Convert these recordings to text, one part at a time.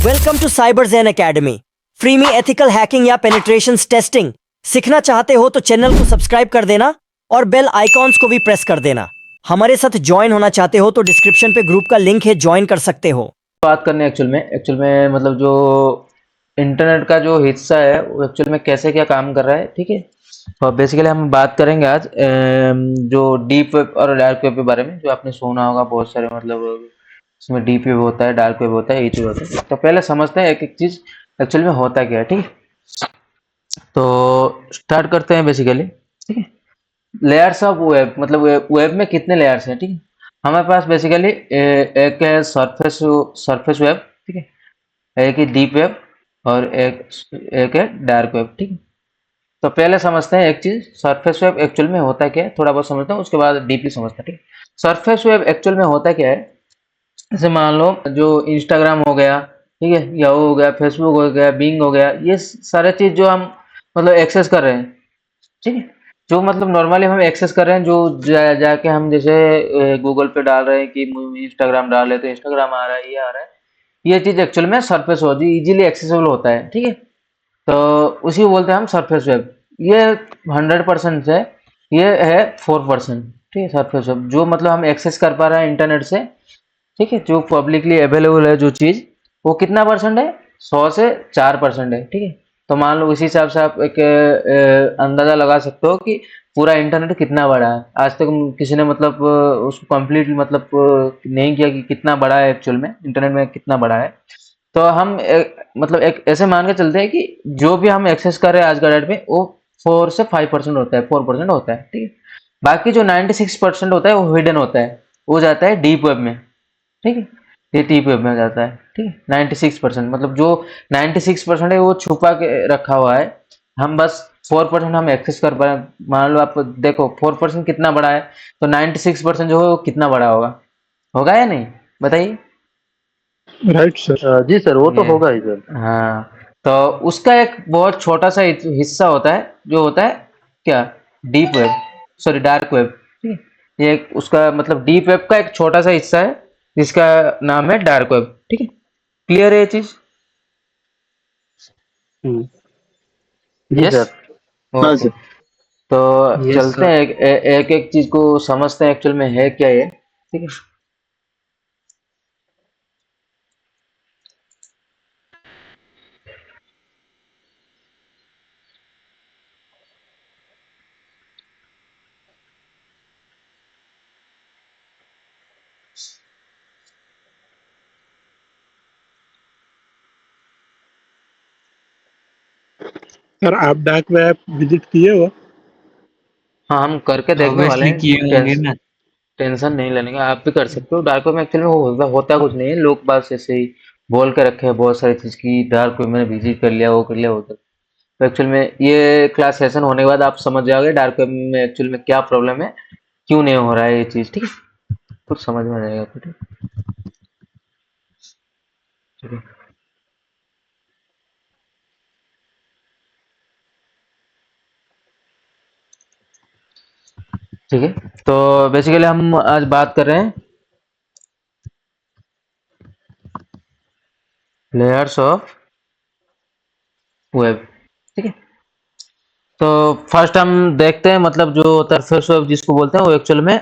Welcome to Cyber Zen Academy. फ्री में ethical hacking या पेनिट्रेशन टेस्टिंग सीखना चाहते हो तो चैनल को सब्सक्राइब कर देना और बेल आइकॉन्स को भी प्रेस कर देना। हमारे साथ ज्वाइन होना चाहते हो तो डिस्क्रिप्शन पे ग्रुप का लिंक है, ज्वाइन कर सकते हो। बात करने एक्चुअल में मतलब जो इंटरनेट का जो हिस्सा है वो एक्चुअल में कैसे क्या काम कर रहा है, ठीक है। और बेसिकली हम बात करेंगे आज जो डीप वेब और डार्क वेब के बारे में। जो आपने सुना होगा बहुत सारे, मतलब इसमें डीप वेब होता है, डार्क वेब होता है, ये चीज होता है। तो पहले समझते हैं एक एक चीज एक्चुअल में होता क्या है, ठीक है। तो स्टार्ट करते हैं बेसिकली, ठीक है। लेयर्स ऑफ वेब, मतलब वेब में कितने लेयर्स हैं, ठीक है। हमारे पास बेसिकली एक है सरफेस वेब, ठीक है। एक है डीप वेब और एक एक है डार्क वेब, ठीक है। तो पहले समझते हैं एक चीज, सरफेस वेब एक्चुअल में होता क्या है, थोड़ा बहुत समझते हैं, उसके बाद डीपली समझते हैं, ठीक है। सरफेस वेब एक्चुअल में होता क्या है, जैसे मान लो जो इंस्टाग्राम हो गया, ठीक है, याहू हो गया, फेसबुक हो गया, बिंग हो गया, ये सारे चीज जो हम मतलब एक्सेस कर रहे हैं, ठीक है। जो मतलब नॉर्मली हम एक्सेस कर रहे हैं, जो जाके हम जैसे गूगल पे डाल रहे हैं कि इंस्टाग्राम डाल रहे, तो इंस्टाग्राम आ रहा है, ये आ रहा है, ये चीज एक्चुअल में सरफेस हो जी इजीली एक्सेसिबल होता है, ठीक है। तो उसी को बोलते हैं हम सरफेस वेब। ये 100% है, ये है 4%, ठीक है। सरफेस वेब जो मतलब हम एक्सेस कर पा रहे हैं इंटरनेट से, ठीक है, जो पब्लिकली अवेलेबल है जो चीज, वो कितना परसेंट है, 100 से 4% है, ठीक है। तो मान लो इसी हिसाब से आप एक अंदाजा लगा सकते हो कि पूरा इंटरनेट कितना बड़ा है। आज तक किसी ने मतलब उसको कंप्लीट मतलब नहीं किया कि कितना बड़ा है एक्चुअल में इंटरनेट में, कितना बड़ा है। तो हम मतलब एक ऐसे मान के चलते हैं कि जो भी हम एक्सेस कर रहे हैं आज का डेट में, वो 4 से 5% होता है, 4% होता है, ठीक है। बाकी जो 96% होता है वो हिडन होता है, वो जाता है डीप वेब में, ठीक है। ये डीप वेब में जाता है, ठीक है। 96% मतलब जो 96% है वो छुपा के रखा हुआ है, हम बस 4% हम एक्सेस कर पा रहे हैं। मान लो आप देखो 4% कितना बड़ा है, तो 96% जो है वो कितना बड़ा होगा, होगा या नहीं, बताइए। Right sir. जी सर, वो तो ये होगा ही सर। हाँ, तो उसका एक बहुत छोटा सा हिस्सा होता है, जो होता है क्या, deep web, sorry dark web, ठीक है। ये उसका मतलब डीप वेब का एक छोटा सा हिस्सा है जिसका नाम है डार्क वेब, ठीक है। क्लियर है ये चीज? जी यस, सर। हाँ ओके। सर। तो यस चलते सर। हैं एक एक चीज को समझते हैं एक्चुअल में है क्या ये, ठीक है। सर आप डार्क वेब विजिट किए हो? हाँ, हम करके देखने वाले ऑब्वियसली किए हैं। होंगे ना। टेंशन नहीं लेने का, आप भी कर सकते हो। डार्क वेब में एक्चुअली में होता कुछ नहीं है, लोग बस ऐसे ही बोल के रखे हैं बहुत सारी चीज की डार्क वेब मैंने विजिट कर लिया, वो कर लिया, वो कर। तो एक्चुअल में ये क्लास सेशन होने के बाद आप समझ जाओगे डार्क वेब में एक्चुअल में क्या प्रॉब्लम है, क्यों नहीं हो रहा है ये चीज, ठीक है। कुछ समझ में आ जाएगा आपको, ठीक है। ठीक है, तो बेसिकली हम आज बात कर रहे हैं लेयर्स ऑफ वेब, ठीक है। तो फर्स्ट हम देखते हैं मतलब जो सरफेस वेब जिसको बोलते हैं वो एक्चुअल में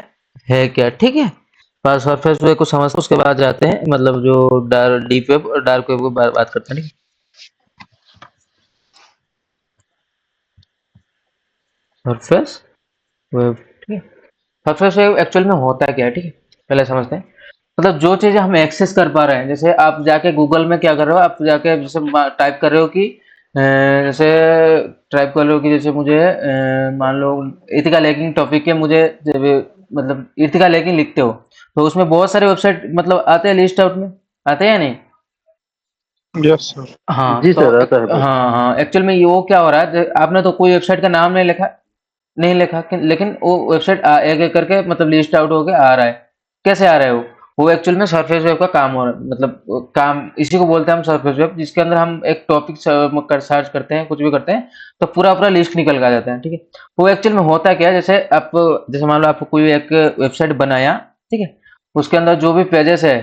है क्या, ठीक है। बस सरफेस वेब को समझते उसके बाद जाते हैं मतलब जो डीप वेब और डार्क वेब को बात करते हैं, ठीक है। सरफेस वेब, ठीक है। सरफेस वेब एक्चुअल में होता है क्या, ठीक है, पहले समझते हैं। मतलब जो चीजें हम एक्सेस कर पा रहे हैं, जैसे आप जाके गूगल में क्या कर रहे हो, आप जाके जैसे टाइप कर रहे हो कि जैसे टाइप कर रहे हो कि जैसे मुझे मान लो इथिकल हैकिंग टॉपिक के मुझे मतलब इथिकल हैकिंग लिखते हो, तो उसमें बहुत सारे वेबसाइट मतलब आते हैं, लिस्ट आउट में आते हैं या नहीं। Yes sir. हाँ, जी तो सर, आता है बहुत। हाँ हाँ, एक्चुअल में ये वो क्या हो रहा है, आपने तो कोई वेबसाइट का नाम नहीं लिखा, नहीं लिखा लेकिन वो वेबसाइट एक एक करके मतलब लिस्ट आउट होके आ रहा है। कैसे आ रहा है वो एक्चुअल में सरफेस वेब का काम हो रहा है, मतलब काम इसी को बोलते हैं हम सरफेस वेब, जिसके अंदर हम एक टॉपिक सर्च करते हैं, कुछ भी करते हैं, तो पूरा पूरा लिस्ट निकल के आ जाता है, ठीक है। वो एक्चुअल में होता क्या है, जैसे आप जैसे मान लो आपको कोई एक वेबसाइट बनाया, ठीक है, उसके अंदर जो भी पेजेस है,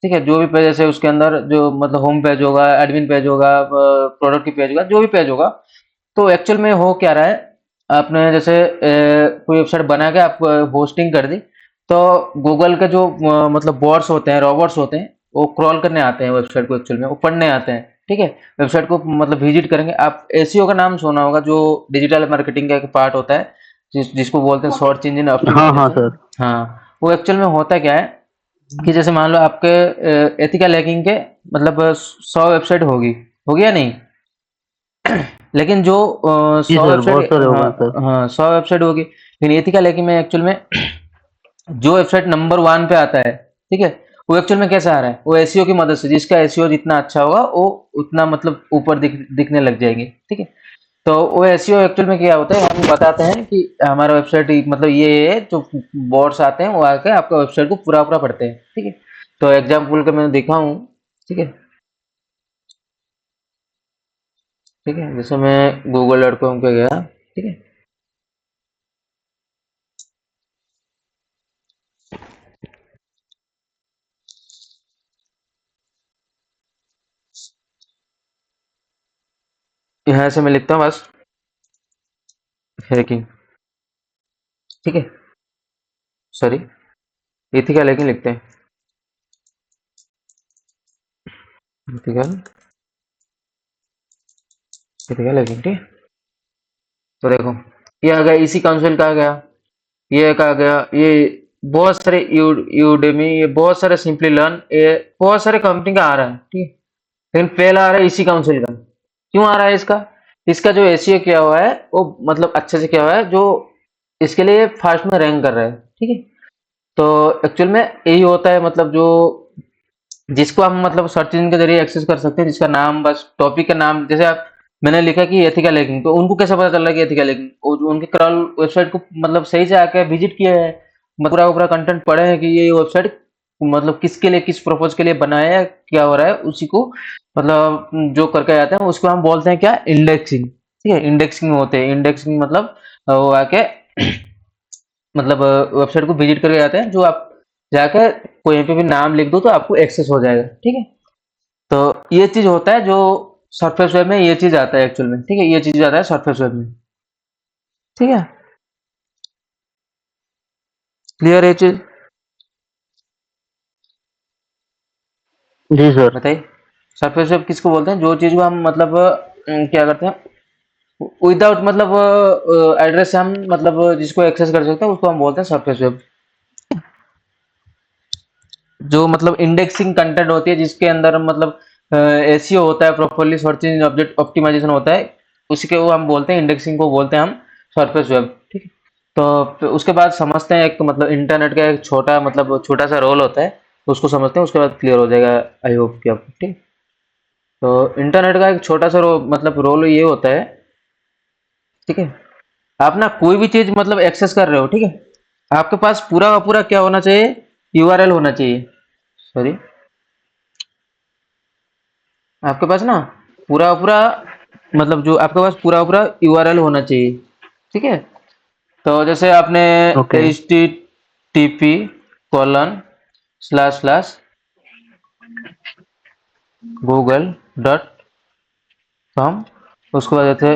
ठीक है, जो भी पेजेस है उसके अंदर जो मतलब होम पेज होगा, एडमिन पेज होगा, प्रोडक्ट की पेज होगा, जो भी पेज होगा, तो एक्चुअल में हो क्या रहा है, आपने जैसे कोई वेबसाइट बना के आप होस्टिंग कर दी, तो गूगल के जो मतलब बॉट्स होते हैं, रोबोट्स होते हैं, वो क्रॉल करने आते हैं वेबसाइट को, एक्चुअल में वो पढ़ने आते हैं, ठीक है, वेबसाइट को मतलब विजिट करेंगे। आप एसईओ का नाम सुना होगा, जो डिजिटल मार्केटिंग का एक पार्ट होता है, जिसको बोलते हैं सर्च इंजन हाँ हाँ ऑप्टिमाइजेशन। सर। हाँ, वो एक्चुअल में होता क्या है कि जैसे मान लो आपके एथिकल हैकिंग के मतलब 100 वेबसाइट होगी, होगी या नहीं, लेकिन जो जी सौ सर, बहुत वेबसाइट, सारे हो हाँ गए सर। हाँ 100 वेबसाइट होगी, लेकिन एथिकल हैकिंग में एक्चुअल में जो वेबसाइट नंबर 1 पे आता है, ठीक है, वो एक्चुअल में कैसे आ रहा है, वो एसईओ की मदद से, जिसका एसईओ जितना अच्छा होगा वो उतना मतलब ऊपर दिखने लग जाएंगे, ठीक है। तो वो एसईओ एक्चुअल में क्या होता है, हम बताते हैं कि हमारा वेबसाइट मतलब ये है, जो बॉट्स आते हैं वो आके आपका वेबसाइट को पूरा पूरा पढ़ते हैं, ठीक है। तो एग्जाम्पल का मैंने देखा हूँ, ठीक है, ठीक है, जैसे मैं google.com पे गया, ठीक है, यहाँ से मैं लिखता हूँ बस हैकिंग, ठीक है, सॉरी, एथिकल हैकिंग लिखते हैं, एथिकल एथिकल हैकिंग, ठीक है। तो देखो ये आ गया, इसी काउंसिल का आ गया, ये एक आ गया, ये बहुत सारे यूडेमी, ये बहुत सारे सिंपली लर्न, ये बहुत सारे कंपनी का आ रहा है, ठीक है, लेकिन पहला आ रहा है इसी काउंसिल का। क्यों आ रहा है इसका, इसका जो एसीओ किया हुआ है वो मतलब अच्छे से किया हुआ है, जो इसके लिए फास्ट में रैंक कर रहा है, ठीक है। तो एक्चुअल में यही होता है, मतलब जो जिसको हम मतलब सर्च इंजन के जरिए एक्सेस कर सकते हैं, जिसका नाम बस टॉपिक का नाम, जैसे आप मैंने लिखा कि एथिकल हैकिंग, तो उनको कैसे पता चल रहा है कि एथिकल हैकिंग, वो जो उनके क्रॉल वेबसाइट को मतलब सही से आके विजिट किया है, पूरा का पूरा कंटेंट पढ़े हैं कि ये वेबसाइट मतलब किसके लिए, किस पर्पज के लिए बनाया है, क्या हो रहा है, उसी को मतलब जो करके आते हैं उसको हम बोलते हैं क्या, इंडेक्सिंग, ठीक है। इंडेक्सिंग होते हैं, इंडेक्सिंग मतलब वो आके मतलब वेबसाइट को विजिट करके जाते हैं, जो आप जाकर कोई पे भी नाम लिख दो तो आपको एक्सेस हो जाएगा, ठीक है। तो ये चीज होता है जो सरफेस वेब में ये चीज आता है एक्चुअल में, ठीक है, ये चीज आता है सरफेस वेब में, ठीक है, क्लियर है ये चीज, जी सर। बताइए। सरफेस वेब किसको बोलते हैं, जो चीज को हम मतलब क्या करते हैं विदाउट मतलब एड्रेस से हम मतलब जिसको एक्सेस कर सकते हैं उसको हम बोलते हैं सरफेस वेब। जो मतलब इंडेक्सिंग कंटेंट होती है, जिसके अंदर मतलब एसईओ होता है, properly search engine object optimization होता है, उसी के वो हम बोलते हैं, इंडेक्सिंग को बोलते हैं हम सरफेस वेब, ठीक है। तो फिर उसके बाद समझते हैं, एक मतलब इंटरनेट का एक छोटा मतलब छोटा सा रोल होता है, उसको समझते हैं, उसके बाद क्लियर हो जाएगा, आई होप कि आपको, ठीक। तो इंटरनेट का एक छोटा सा मतलब रोल ये होता है, ठीक है, आप ना कोई भी चीज मतलब एक्सेस कर रहे हो, ठीक है, आपके पास पूरा का पूरा क्या होना चाहिए, यूआरएल होना चाहिए, सॉरी, आपके पास ना पूरा पूरा मतलब जो आपके पास पूरा पूरा यूआरएल होना चाहिए, ठीक है। तो जैसे आपने okay. H T T P colon slash slash Google dot com, उसके बाद जैसे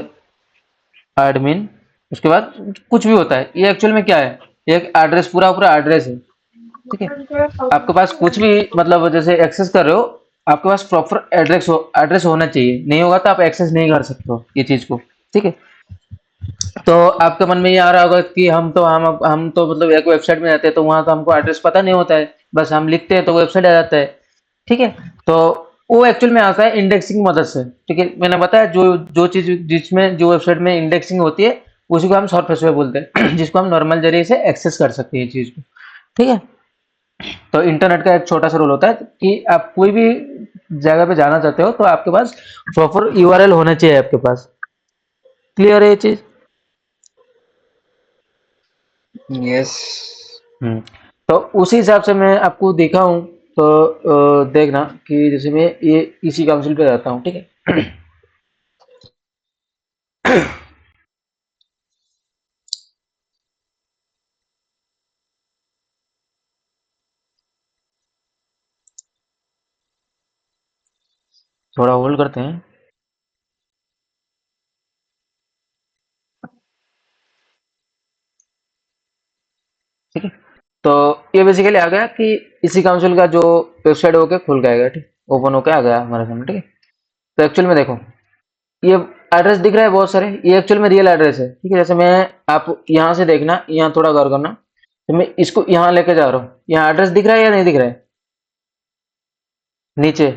एडमिन, उसके बाद कुछ भी होता है, ये एक्चुअल में क्या है, ये एक एड्रेस, पूरा पूरा एड्रेस है, ठीक है। आपके पास कुछ भी मतलब जैसे एक्सेस कर रहे हो, आपके पास प्रॉपर एड्रेस होना चाहिए, नहीं होगा तो आप एक्सेस नहीं कर सकते हो ये चीज को, ठीक है। तो आपके मन में ये आ रहा होगा कि हम तो मतलब एक वेबसाइट में जाते हैं तो वहां तो हमको एड्रेस पता नहीं होता है, बस हम लिखते हैं तो वेबसाइट आ जाता है, ठीक है। तो वो एक्चुअल में आता है इंडेक्सिंग की मदद से, ठीक है, मैंने बताया जो जो चीज जिसमें जो वेबसाइट में इंडेक्सिंग होती है उसी को हम सरफेस वेब बोलते हैं जिसको हम नॉर्मल जरिए से एक्सेस कर सकते हैं ये चीज को, ठीक है। तो इंटरनेट का एक छोटा सा रोल होता है कि आप कोई भी जगह पे जाना चाहते हो तो आपके पास प्रॉपर यूआरएल होना चाहिए आपके पास, क्लियर है ये चीज। यस। हम्म। तो उसी हिसाब से मैं आपको देखा हूँ, तो देखना कि जैसे मैं ये इसी काउंसिल पे रहता हूँ, ठीक है। थोड़ा होल्ड करते हैं। ठीक है, तो ये बेसिकली आ गया कि इसी काउंसिल का जो वेबसाइट होके खुल गया, ठीक, ओपन होके आ गया हमारे सामने। ठीक है, तो एक्चुअल में देखो ये एड्रेस दिख रहा है बहुत सारे, ये एक्चुअल में रियल एड्रेस है। ठीक है, जैसे मैं आप यहाँ से देखना, यहाँ थोड़ा गौर करना, तो मैं इसको यहाँ लेके जा रहा हूँ, यहाँ एड्रेस दिख रहा है या नहीं दिख रहा है नीचे,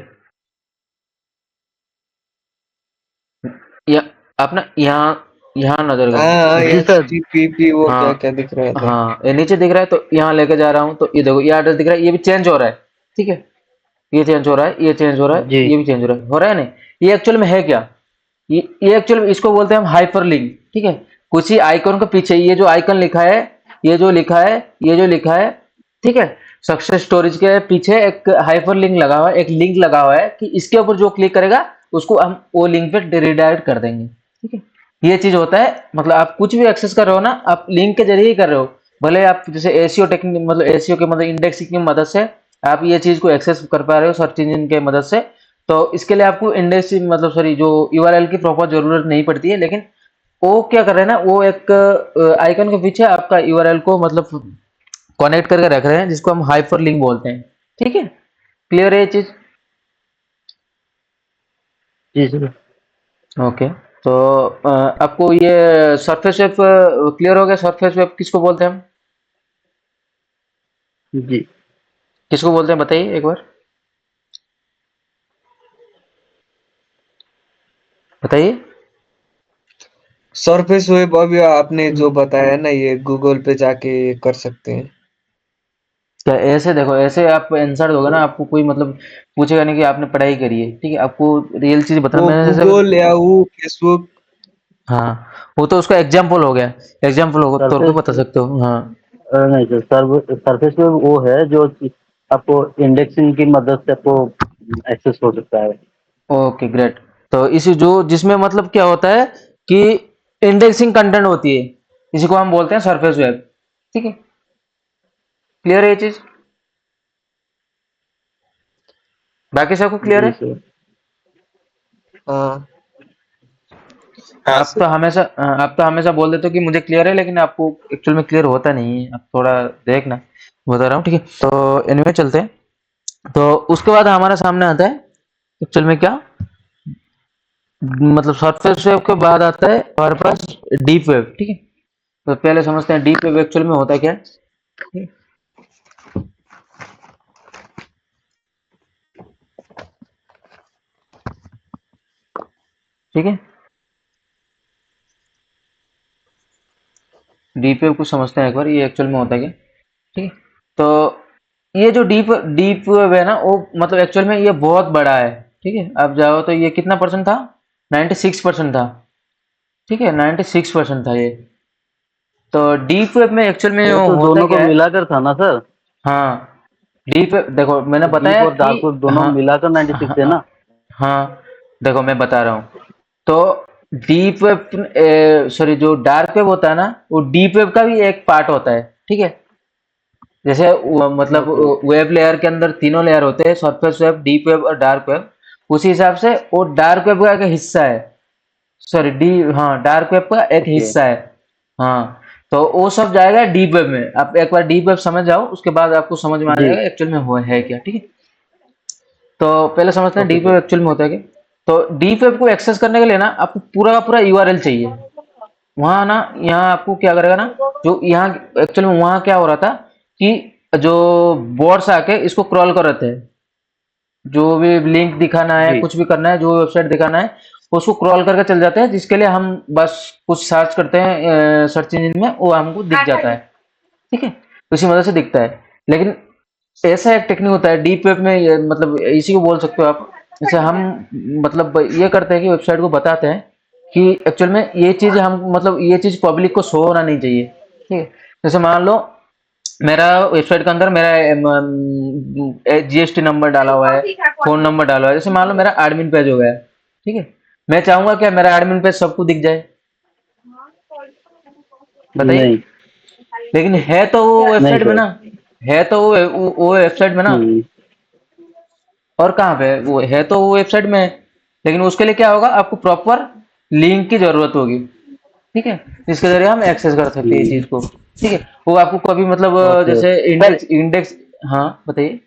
या आप ना यहाँ यहाँ नजर करो। हाँ जी H sir. T P P वो क्या हाँ क्या दिख रहा था। हाँ, ये नीचे दिख रहा है, तो यहाँ लेके जा रहा हूँ, तो ये देखो ये एड्रेस दिख रहा है, ये भी चेंज हो रहा है। ठीक है, ये चेंज हो रहा है, ये चेंज हो रहा है, जी ये भी चेंज हो रहा है नहीं। ये एक्चुअल में है क्या, ये एक्चुअल में इसको बोलते हैं हम हाइपर लिंक। ठीक है, कुछ ही आइकन के पीछे ये जो आइकन लिखा है, ये जो लिखा है, ये जो लिखा है, ठीक है, सक्सेस स्टोरेज के पीछे एक हाइपर लिंक लगा हुआ है, एक लिंक लगा हुआ है कि इसके ऊपर जो क्लिक करेगा उसको हम वो लिंक पे रिडायरेक्ट कर देंगे। ठीक है, ये चीज होता है, मतलब आप कुछ भी एक्सेस कर रहे हो ना, आप लिंक के जरिए ही कर रहे हो। भले आप जैसे एसीओ टेक्निक, मतलब एसीओ के मतलब इंडेक्सिंग की मदद से आप ये चीज को एक्सेस कर पा रहे हो सर्च इंजन के मदद से, तो इसके लिए आपको इंडेक्सिंग मतलब सॉरी जो यूआरएल की प्रॉपर जरूरत नहीं पड़ती है। लेकिन वो क्या कर रहे हैं ना, वो एक आइकन के पीछे आपका यूआरएल को मतलब कनेक्ट करके रख रहे हैं, जिसको हम हाइपर लिंक बोलते हैं। ठीक है, क्लियर है ये चीज? जी सर। ओके, तो आपको ये सरफेस वेब क्लियर हो गया? सरफेस वेब किसको बोलते हैं हम, जी किसको बोलते हैं बताइए एक बार, बताइए। सरफेस वेब अभी आपने जो बताया ना, ये गूगल पे जाके कर सकते हैं। क्या ऐसे देखो, ऐसे आप आंसर दोगे ना, आपको कोई मतलब पूछेगा नहीं कि आपने पढ़ाई करी है। ठीक है, आपको रियल चीज बताना, वो मैंने जैसे गूगल या वो फेसबुक। हाँ, वो तो उसका एग्जाम्पल हो गया, एग्जाम्पल हो तौर पे बता सरफेस सकते हो। हाँ नहीं सर, सरफेस में वो है जो आपको इंडेक्सिंग की मदद से आपको एक्सेस हो सकता है। Okay great. तो इसी जो जिसमें मतलब क्या होता है कि इंडेक्सिंग कंटेंट होती है, इसी को हम बोलते हैं सरफेस वेब। ठीक है, क्लियर है ये चीज? बाकी सबको क्लियर जी है? सर। हाँ हाँ आप तो सर। हमेशा आप तो हमेशा बोल देते हो कि मुझे क्लियर है, लेकिन आपको एक्चुअल में क्लियर होता नहीं है। आप थोड़ा देखना, बता रहा हूँ। ठीक है, तो एनीवे चलते हैं। तो उसके बाद हमारे सामने आता है एक्चुअल में क्या, मतलब सरफेस वेब के बाद आता है हमारे पास डीप वेब। ठीक है, तो पहले समझते हैं डीप वेब एक्चुअल में होता क्या है। ठीक है, डीप वेब को समझते हैं एक बार, ये एक्चुअल में होता है क्या। ठीक है, तो ये जो डीप डीप वेब है ना, वो मतलब एक्चुअल में ये बहुत बड़ा है। ठीक है, आप जाओ तो ये कितना परसेंट था, 96% था। ठीक है, 96% था ये। तो डीप वेब में एक्चुअल में वो तो होता दोनों को क्या है। मिलाकर था ना सर। हाँ, डीप वेब देखो मैंने डीप बताया और कि डार्क वेब दोनों हाँ मिलाकर 96 है हाँ, ना। हाँ देखो मैं बता रहा हूँ। तो डीप वेब सॉरी जो डार्क वेब होता है ना, वो डीप वेब का भी एक पार्ट होता है। ठीक है, जैसे मतलब ओके। वेब लेयर के अंदर तीनों लेयर होते हैं, सरफेस वेब, डीप वेब और डार्क वेब। उसी हिसाब से वो डार्क वेब का एक हिस्सा है, सॉरी डी हाँ डार्क वेब का एक ओके। हिस्सा है। हाँ, तो वो सब जाएगा डीप वेब में। आप एक बार डीप वेब समझ जाओ, उसके बाद आपको समझ में आ जी। जाएगा एक्चुअल में वो है क्या। ठीक है, तो पहले समझते हैं okay deep web sir. Actual में होता है क्या। तो डीप वेब को एक्सेस करने के लिए ना आपको पूरा का पूरा यूआरएल चाहिए। वहाँ ना, यहाँ आपको क्या करेगा ना, जो यहाँ एक्चुअल में वहाँ क्या हो रहा था कि जो बोट्स आके इसको क्रॉल कर रहे थे, जो भी लिंक दिखाना है, जी कुछ भी करना है, जो वेबसाइट दिखाना है, उसको क्रॉल करके चल जाते हैं, जिसके लिए हम बस कुछ सर्च करते हैं सर्च इंजन में, वो हमको दिख जाता है। ठीक है, उसी मदद से दिखता है। लेकिन ऐसा एक टेक्निक होता है डीप वेब में, मतलब इसी को बोल सकते हो आप। जैसे हम मतलब ये करते हैं कि वेबसाइट को बताते हैं कि एक्चुअल में ये चीज हम मतलब ये चीज पब्लिक को शो होना नहीं चाहिए। ठीक है, जैसे मान लो मेरा वेबसाइट के अंदर मेरा जीएसटी नंबर डाला हुआ है, फोन नंबर डाला हुआ है, जैसे मान लो मेरा एडमिन पेज हो गया। ठीक है, मैं चाहूंगा क्या मेरा एडमिन पेज सबको दिख जाए, बताइए। नहीं। लेकिन है तो वो नहीं वेबसाइट में सर। ना, है तो वो वेबसाइट में ना, हम्म। और कहाँ पे वो है, तो वो वेबसाइट में है। लेकिन उसके लिए क्या होगा, आपको प्रॉपर लिंक की जरूरत होगी, ठीक है, जिसके जरिए हम एक्सेस कर सकते हैं इस चीज को, ठीक है। वो आपको कभी मतलब ओके जैसे सर। इंडेक्स, हाँ बताइए।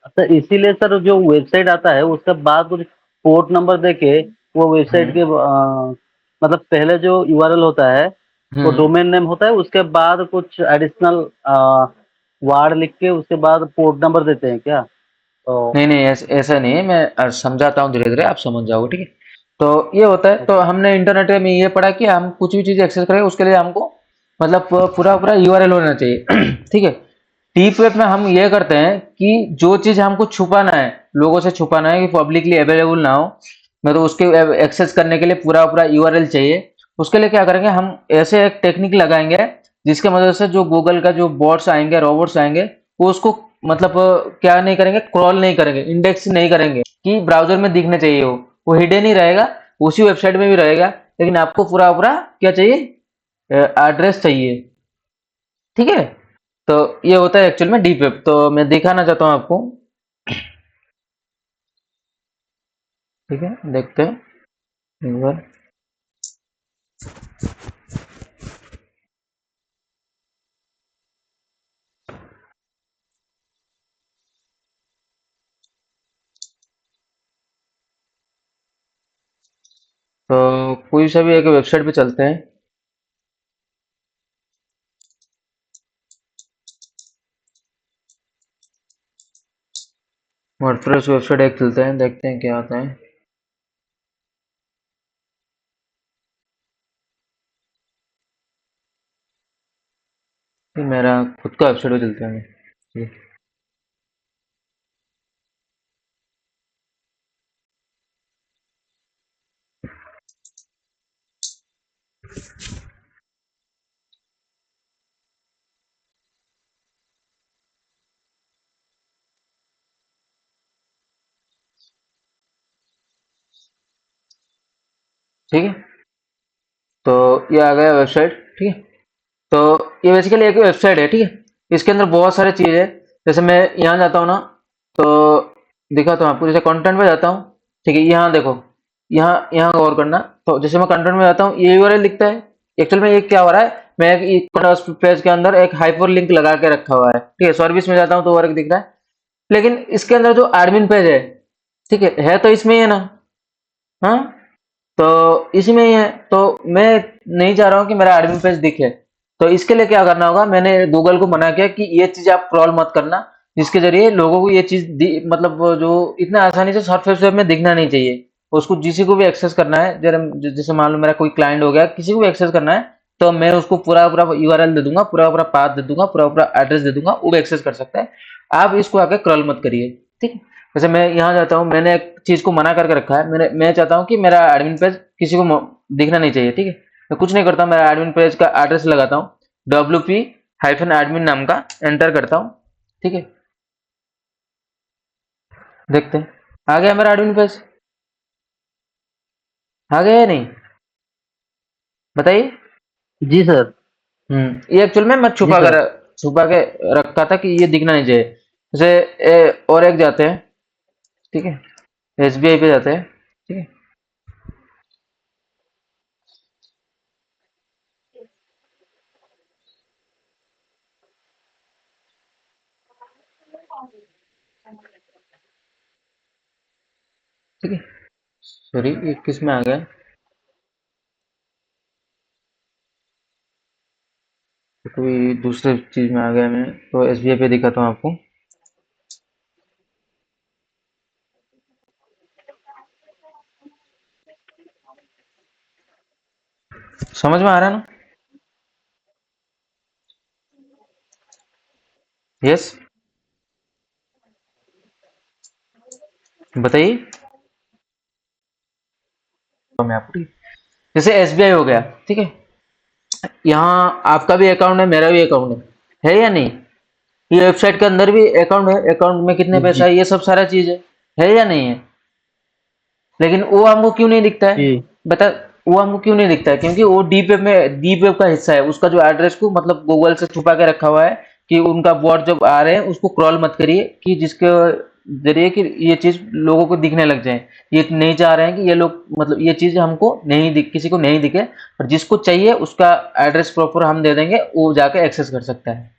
तो इसीलिए सर जो वेबसाइट आता है उसके बाद कुछ पोर्ट नंबर देके वो वेबसाइट हम्म के मतलब पहले जो यूआरएल होता है वो हम्म डोमेन नेम होता है, उसके बाद कुछ एडिशनल वार्ड लिख के उसके बाद पोर्ट नंबर देते हैं क्या? तो नहीं नहीं, ऐसा नहीं है, मैं समझाता हूँ धीरे धीरे, आप समझ जाओगे, ठीक है। तो ये होता है, तो ओके हमने इंटरनेट में ये पढ़ा कि हम कुछ भी चीज़ एक्सेस करें उसके लिए हमको मतलब पूरा पूरा यूआरएल होना चाहिए ठीक है। डीप वेब में हम ये करते हैं कि जो चीज़ हमको छुपाना है, लोगों से छुपाना है कि पब्लिकली अवेलेबल ना हो, मतलब उसके एक्सेस करने के लिए पूरा पूरा यूआरएल चाहिए। उसके लिए क्या करेंगे, हम ऐसे एक टेक्निक लगाएंगे जिसके मदद से जो गूगल का जो बॉट्स आएंगे, रोबोट्स आएंगे, वो उसको मतलब क्या नहीं करेंगे, क्रॉल नहीं करेंगे, इंडेक्स नहीं करेंगे कि ब्राउजर में दिखने चाहिए, वो हिडन ही रहेगा, उसी वेबसाइट में भी रहेगा, लेकिन आपको पूरा पूरा क्या चाहिए, एड्रेस चाहिए, ठीक है। तो ये होता है एक्चुअल में डीप वेब, तो मैं दिखाना चाहता हूँ आपको, ठीक है, देखते हैं एक बार। तो कोई सा भी एक वेबसाइट पे चलते हैं, वर्डप्रेस वेबसाइट एक चलते हैं, देखते हैं क्या आता है। ये मेरा खुद का वेबसाइट पे चलते हैं, ठीक है। ठीक है, तो ये आ गया वेबसाइट, ठीक है। तो ये बेसिकली एक वेबसाइट है, ठीक है। इसके अंदर बहुत सारे चीज़ है, जैसे मैं यहाँ जाता हूँ ना, तो दिखाता हूँ आपको, जैसे कंटेंट में जाता हूँ, ठीक है, यहाँ देखो, यहाँ यहाँ गौर करना, तो जैसे मैं कंटेंट में जाता हूँ, ये यूआरएल लिखता है, एक्चुअल में ये क्या हो रहा है, मैं एक पेज के अंदर एक हाइपर लिंक लगा के रखा हुआ है, ठीक है, सर्विस में जाता हूँ तो वर्क दिख रहा है, लेकिन इसके अंदर जो एडमिन पेज है, ठीक है तो इसमें ही है ना, हाँ, तो इसी में ही है, तो मैं नहीं चाह रहा हूँ कि मेरा एडमिन पेज दिखे, तो इसके लिए क्या करना होगा, मैंने गूगल को मना किया कि ये चीज आप क्रॉल मत करना, जिसके जरिए लोगों को ये चीज मतलब वो जो इतना आसानी से सरफेस वेब में दिखना नहीं चाहिए, उसको किसी को भी एक्सेस करना है, जैसे मान लो मेरा कोई क्लाइंट हो गया, किसी को भी एक्सेस करना है, तो मैं उसको पूरा पूरा यूआरएल दे दूंगा, पूरा पूरा पाथ दे दूंगा, पूरा पूरा एड्रेस दे दूंगा, वो भी एक्सेस कर सकता है। आप इसको आके क्रॉल मत करिए, ठीक है। जैसे मैं यहाँ जाता हूँ, मैंने एक चीज को मना करके रखा है, मैं चाहता हूँ कि मेरा एडमिन पेज किसी को दिखना नहीं चाहिए, ठीक है। मैं कुछ नहीं करता, मेरा एडमिन पेज का एड्रेस लगाता हूँ, wp-admin नाम का, एंटर करता हूँ, ठीक है। देखते हैं आ गया मेरा एडमिन पेज, आ गया या नहीं, बताइए। जी सर। ये एक्चुअल में मैं जी सर। छुपा के रखा था कि ये दिखना नहीं चाहिए। जैसे और एक जाते हैं, ठीक है, एसबीआई पे जाते हैं, ठीक है। ठीक है, सॉरी ये किस में आ गया, तो कोई दूसरे चीज में आ गया, मैं तो एसबीआई पे दिखाता हूँ आपको। समझ में आ रहा है ना, यस, बताइए। तो मैं आपको, जैसे एसबीआई हो गया, ठीक है, यहाँ आपका भी अकाउंट है, मेरा भी अकाउंट है या नहीं, ये वेबसाइट के अंदर भी अकाउंट है, अकाउंट में कितने पैसा जी है, ये सब सारा चीज है या नहीं है, लेकिन वो हमको क्यों नहीं दिखता है, जी बता, वो हमको क्यों नहीं दिखता है, क्योंकि वो डीप वेब का हिस्सा है, उसका जो एड्रेस को मतलब गूगल से छुपा के रखा हुआ है कि उनका बॉट जब आ रहे हैं उसको क्रॉल मत करिए, कि जिसके जरिए कि ये चीज लोगों को दिखने लग जाए। ये नहीं चाह रहे हैं कि ये लोग मतलब ये चीज हमको नहीं दिख, किसी को नहीं दिखे, और जिसको चाहिए उसका एड्रेस प्रॉपर हम दे देंगे, वो जाके एक्सेस कर सकता है।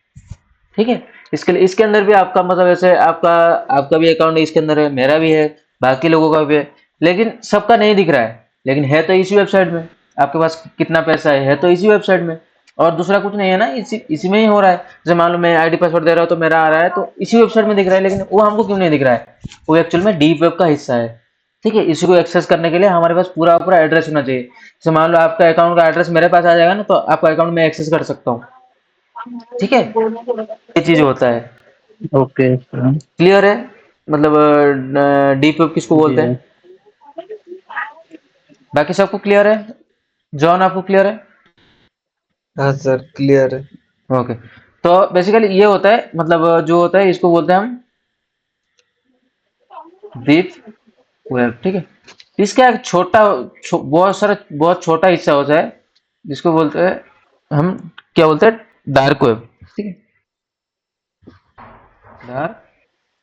ठीक है, इसके लिए इसके अंदर भी आपका मतलब ऐसे आपका आपका भी अकाउंट इसके अंदर है, मेरा भी है, बाकी लोगों का भी है, लेकिन सबका नहीं दिख रहा है, लेकिन है तो इसी वेबसाइट में। आपके पास कितना पैसा है तो इसी वेबसाइट में, और दूसरा कुछ नहीं है ना, इसी में ही हो रहा है। जैसे मान लो मैं आईडी पासवर्ड दे रहा हूँ तो मेरा आ रहा है, तो इसी वेबसाइट में दिख रहा है, लेकिन वो हमको क्यों नहीं दिख रहा है? वो एक्चुअल में डीप वेब का हिस्सा है। ठीक है, इसी को एक्सेस करने के लिए हमारे पास पूरा पूरा एड्रेस होना चाहिए। जैसे मान लो आपका अकाउंट का एड्रेस मेरे पास आ जाएगा ना, तो आपका अकाउंट में एक्सेस कर सकता हूँ। ठीक है, ये चीज होता है। Okay sir. क्लियर है? मतलब डीप वेब किसको जी बोलते हैं? बाकी सबको क्लियर है? जॉन आपको क्लियर है? हाँ सर, क्लियर है। ओके, तो बेसिकली ये होता है, मतलब जो होता है इसको बोलते हैं हम डीप वेब। ठीक है, इसका एक बहुत छोटा हिस्सा होता है, जिसको बोलते हैं हम, क्या बोलते हैं, डार्क वेब। ठीक है, डार्क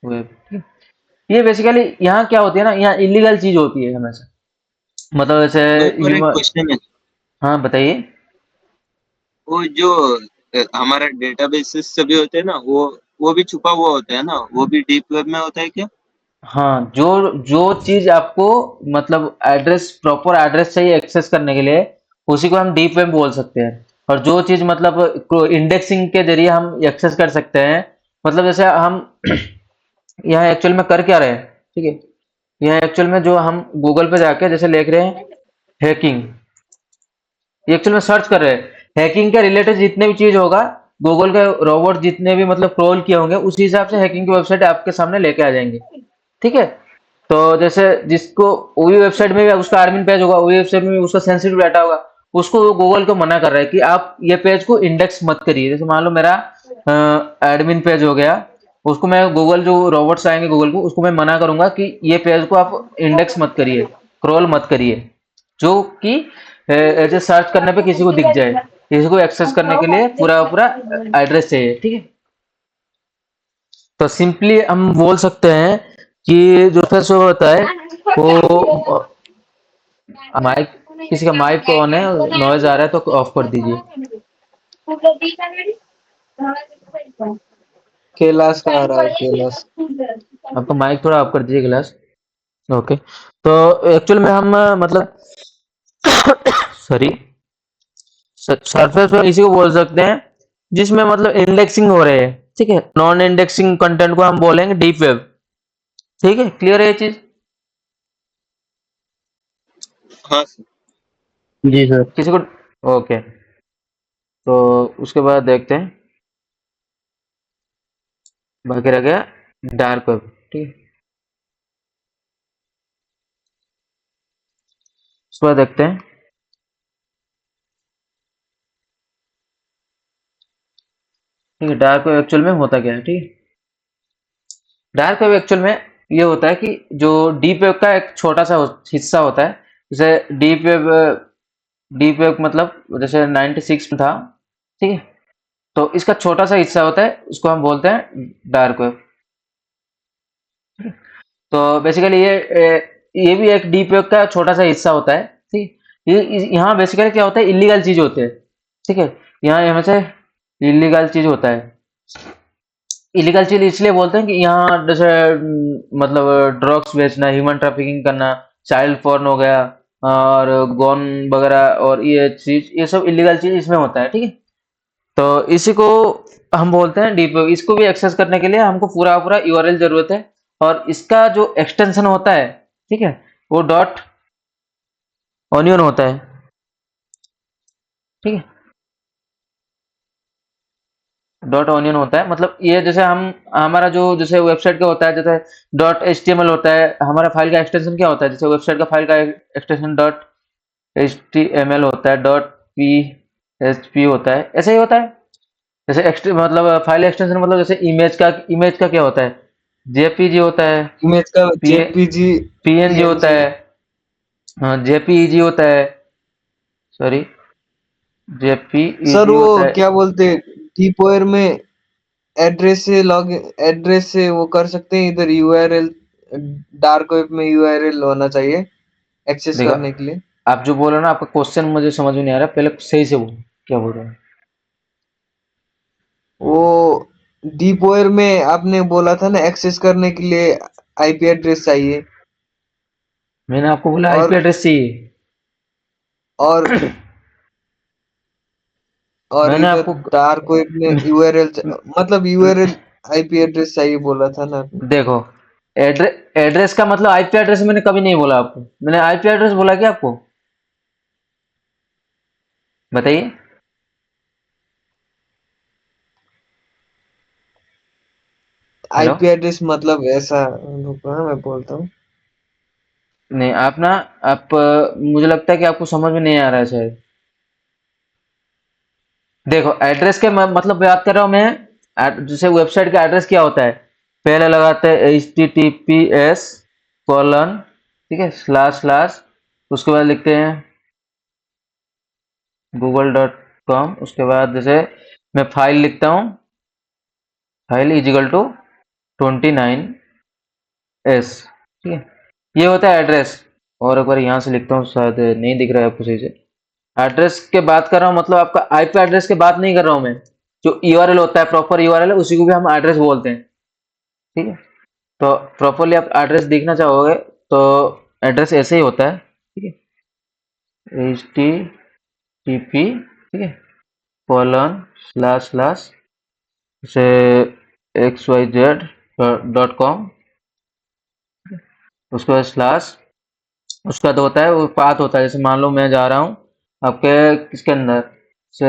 वेब। ठीक है, ये बेसिकली यहाँ क्या होती है ना, यहाँ इलीगल चीज होती है हमेशा, मतलब जैसे और एक क्वेश्चन है, हाँ बताइए। वो जो हमारा डेटाबेसेस सभी होते हैं ना, वो भी छुपा हुआ होता है ना, वो भी डीप वेब में होता है क्या? हाँ, जो जो चीज आपको मतलब एड्रेस, प्रॉपर एड्रेस चाहिए एक्सेस करने के लिए, उसी को हम डीप वेब बोल सकते हैं। और जो चीज मतलब इंडेक्सिंग के जरिए हम एक्सेस कर सकते हैं, मतलब जैसे हम यहाँ एक्चुअल में कर क्या रहे हैं, ठीक है, यहाँ एक्चुअल में जो हम गूगल पे जाके जैसे लिख रहे हैं हैकिंग, ये एक्चुअल में सर्च कर रहे हैं हैकिंग के रिलेटेड जितने भी चीज होगा, गूगल के रोबोट जितने भी मतलब क्रोल किए होंगे, उसी हिसाब से हैकिंग की वेबसाइट आपके सामने लेके आ जाएंगे। ठीक है, तो जैसे जिसको वही वेबसाइट में भी उसका एडमिन पेज होगा, वही वेबसाइट में भी उसका सेंसिटिव डाटा होगा, उसको वो गूगल को मना कर रहा है कि आप ये पेज को इंडेक्स मत करिए। जैसे मान लो मेरा एडमिन पेज हो गया, उसको मैं गूगल जो रोबोट्स आएंगे गूगल को, उसको मैं मना करूंगा कि ये पेज को आप इंडेक्स मत करिए, क्रोल मत करिए, जो कि ऐसे सर्च करने पे किसी को दिख जाए, किसी को एक्सेस करने के लिए पूरा पूरा एड्रेस चाहिए। ठीक है, तो सिंपली हम बोल सकते हैं कि जो फर्स्ट होता है वो माइक, किसी का माइक तो ऑन है, नॉइज आ रहा है तो ऑफ कर दीजिए। कैलाश का आ रहा है, कैलाश। आपका माइक थोड़ा ऑफ कर दीजिए गिलास। ओके, तो एक्चुअल में हम मतलब सॉरी, सरफेस पर इसी को बोल सकते हैं जिसमें मतलब इंडेक्सिंग हो रहे हैं। ठीक है, नॉन इंडेक्सिंग कंटेंट को हम बोलेंगे डीप वेब। ठीक है, क्लियर है ये चीज? हाँ सर। जी सर। किसी को? ओके, तो उसके बाद देखते हैं, बाकी रह गया डार्क वेब। ठीक है, उसके बाद देखते हैं, ठीक है, डार्क वेब एक्चुअल में होता क्या है। ठीक है, डार्क वेब एक्चुअल में ये होता है कि जो डीप वेब का एक छोटा सा हिस्सा होता है। जैसे डीप वेब मतलब जैसे 96 में था। ठीक है, तो इसका छोटा सा हिस्सा होता है, उसको हम बोलते हैं डार्क वेब। तो बेसिकली ये भी एक डीप वेब का छोटा सा हिस्सा होता है। ठीक, यहाँ बेसिकली क्या होता है, इलीगल चीज होते हैं। ठीक है, यहाँ हमेशा इलीगल चीज होता है। इलीगल चीज इसलिए बोलते हैं कि यहाँ जैसे मतलब ड्रग्स बेचना, ह्यूमन ट्रैफिकिंग करना, चाइल्ड पोर्न हो गया, और गॉन वगैरह, और ये चीज, ये सब इलीगल चीज इसमें होता है। ठीक है, तो इसी को हम बोलते हैं डीप वेब। इसको भी एक्सेस करने के लिए हमको पूरा पूरा यूआरएल जरूरत है, और इसका जो एक्सटेंशन होता है, ठीक है, वो डॉट ऑनियन होता है। ठीक है, डॉट ऑनियन होता है, मतलब ये जैसे हम हमारा जो जैसे वेबसाइट का होता है, जैसे डॉट एचटीएमएल होता है, हमारा फाइल का एक्सटेंशन क्या होता है, जैसे वेबसाइट का फाइल का एक्सटेंशन डॉट एचटीएमएल होता है, डॉट पीएचपी होता है, ऐसे ही होता है। जैसे मतलब फाइल एक्सटेंशन मतलब जैसे इमेज का क्या होता है, जेपीजी होता है, इमेज का जेपीजी, पीएनजी होता है, हाँ जेपीईजी होता है, सॉरी जेपीईजी सर वो होता है। क्या बोलते हैं, टीपोएर में एड्रेस से वो कर सकते हैं, इधर यूआरएल डार्क वेब में यूआरएल होना चाहिए एक्सेस देखो, करने के लिए। आप जो बोल रहे हो ना, आपका क्वेश्चन मुझे समझ में नहीं आ रहा, पहले सही से बोलो क्या बोल रहे हो। वो डीप वेयर में आपने बोला था ना एक्सेस करने के लिए आईपी एड्रेस चाहिए, मैंने आपको बोला आईपी और एड्रेस चाहिए। और और मैंने इधर आपको डार्क वेब में यूआरएल मतलब यूआरएल आईपी एड्रेस चाहिए बोला था ना आपने। देखो, एड्रेस का मतलब आईपी एड्रेस मैंने कभी नहीं बोला आपको। मैंने आईपी एड्रेस बोला क्या आपको? बताइए। हेलो। आईपी एड्रेस मतलब ऐसा, रुको हाँ, मैं बोलता हूँ। नहीं, आप ना, आप मुझे लगता है कि आपको समझ में नहीं आ रहा है शायद। देखो, एड्रेस के मतलब बात कर रहा हूँ मैं। जैसे वेबसाइट का एड्रेस क्या होता है, पहले लगाते हैं HTTPS कोलन, ठीक है, स्लैश, उसके बाद लिखते हैं google.com। उसके बाद जैसे मैं फाइल लिखता हूँ, file is equal to 29s, ठीक है, ये होता है एड्रेस। और एक बार यहाँ से लिखता हूँ, शायद नहीं दिख रहा है आपको सही से। एड्रेस के बात कर रहा हूँ, मतलब आपका आईपी एड्रेस की बात नहीं कर रहा हूँ मैं। जो यूआरएल होता है, प्रॉपर यूआरएल है, उसी को भी हम एड्रेस बोलते हैं, ठीक है। तो प्रॉपरली आप एड्रेस देखना चाहोगे तो एड्रेस ऐसे ही होता है, ठीक है, HTTP, ठीक है, कोलन स्लैश से XYZ.com, उसके बाद स्लैश, उसका तो होता है वो पाथ होता है। जैसे मान लो मैं जा रहा हूँ आपके किसके अंदर से,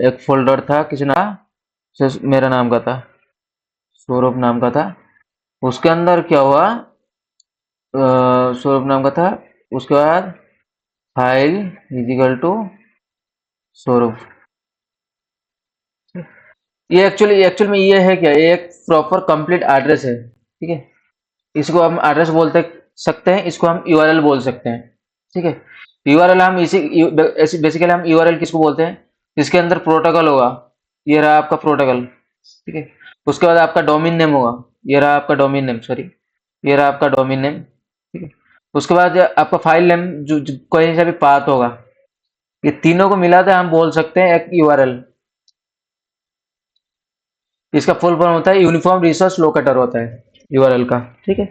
एक फोल्डर था किसी ना से, मेरा नाम का था, सौरभ नाम का था। उसके अंदर क्या हुआ, सौरभ नाम का था। उसके बाद फाइल इजिकल टू सौरभ। ये एक्चुअली में ये है क्या, ये एक प्रॉपर कंप्लीट एड्रेस है, ठीक है। इसको हम एड्रेस बोलते सकते हैं, इसको हम यूआरएल बोल सकते हैं, ठीक है। यूआरएल हम इसी बेसिकली हम यूआरएल किसको बोलते हैं, इसके अंदर प्रोटोकॉल होगा, ये रहा आपका प्रोटोकॉल, ठीक है। उसके बाद आपका डोमेन नेम होगा, ये रहा आपका डोमेन नेम, सॉरी, ये रहा आपका डोमेन नेम, ठीक है। उसके बाद आपका फाइल नेम जो कोई सा भी पाथ होगा, ये तीनों को मिलाकर हम बोल सकते हैं एक यूआरएल। इसका फुल फॉर्म होता है यूनिफॉर्म रिसोर्स लोकेटर होता है यूआरएल का, ठीक है।